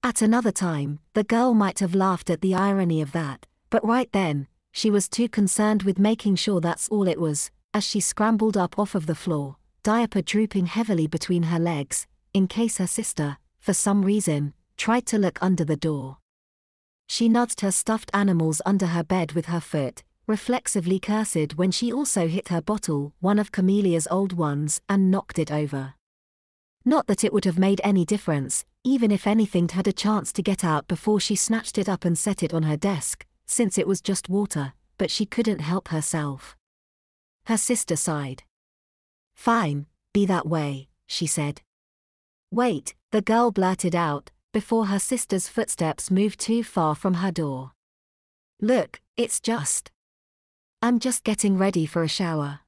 At another time, the girl might have laughed at the irony of that, but right then, she was too concerned with making sure that's all it was, as she scrambled up off of the floor, diaper drooping heavily between her legs, in case her sister, for some reason, tried to look under the door. She nudged her stuffed animals under her bed with her foot, reflexively cursed when she also hit her bottle, one of Camelia's old ones, and knocked it over. Not that it would have made any difference, even if anything'd had a chance to get out before she snatched it up and set it on her desk, since it was just water, but she couldn't help herself. Her sister sighed. "Fine, be that way," she said. "Wait," the girl blurted out, before her sister's footsteps moved too far from her door. "Look, I'm just getting ready for a shower."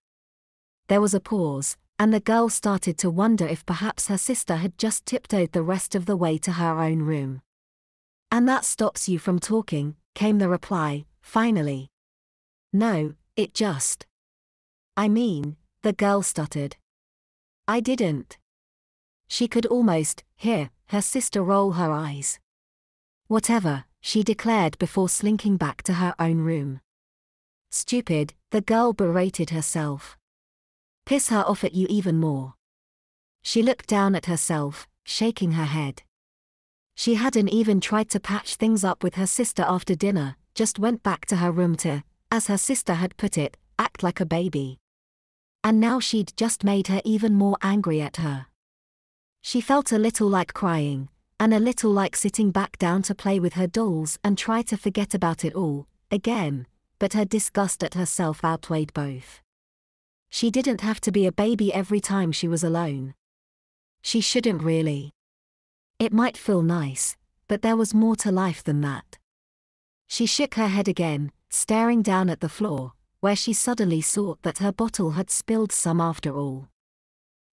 There was a pause, and the girl started to wonder if perhaps her sister had just tiptoed the rest of the way to her own room. "And that stops you from talking," came the reply, finally. "No, it just. I mean," the girl stuttered. "I didn't." She could almost hear her sister roll her eyes. "Whatever," she declared before slinking back to her own room. "Stupid," the girl berated herself. "Piss her off at you even more." She looked down at herself, shaking her head. She hadn't even tried to patch things up with her sister after dinner, just went back to her room to, as her sister had put it, act like a baby. And now she'd just made her even more angry at her. She felt a little like crying, and a little like sitting back down to play with her dolls and try to forget about it all, again, but her disgust at herself outweighed both. She didn't have to be a baby every time she was alone. She shouldn't really. It might feel nice, but there was more to life than that. She shook her head again, staring down at the floor, where she suddenly saw that her bottle had spilled some after all.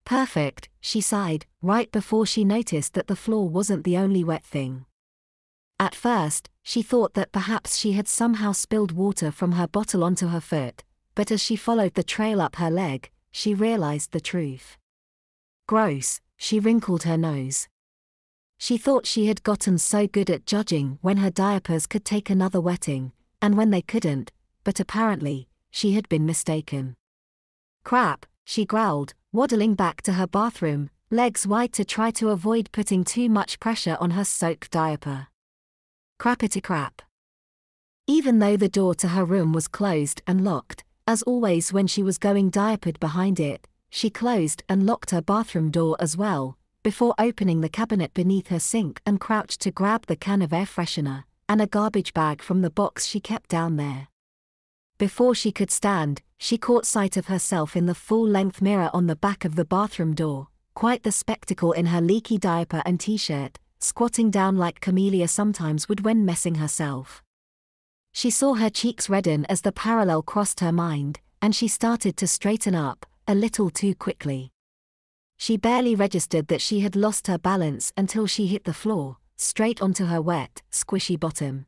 "Perfect," she sighed, right before she noticed that the floor wasn't the only wet thing. At first, she thought that perhaps she had somehow spilled water from her bottle onto her foot, but as she followed the trail up her leg, she realized the truth. Gross, she wrinkled her nose. She thought she had gotten so good at judging when her diapers could take another wetting, and when they couldn't, but apparently, she had been mistaken. "Crap," she growled, waddling back to her bathroom, legs wide to try to avoid putting too much pressure on her soaked diaper. Crappity crap. Even though the door to her room was closed and locked, as always when she was going diapered behind it, she closed and locked her bathroom door as well, before opening the cabinet beneath her sink and crouched to grab the can of air freshener, and a garbage bag from the box she kept down there. Before she could stand, she caught sight of herself in the full-length mirror on the back of the bathroom door, quite the spectacle in her leaky diaper and t-shirt, squatting down like Camelia sometimes would when messing herself. She saw her cheeks redden as the parallel crossed her mind, and she started to straighten up, a little too quickly. She barely registered that she had lost her balance until she hit the floor, straight onto her wet, squishy bottom.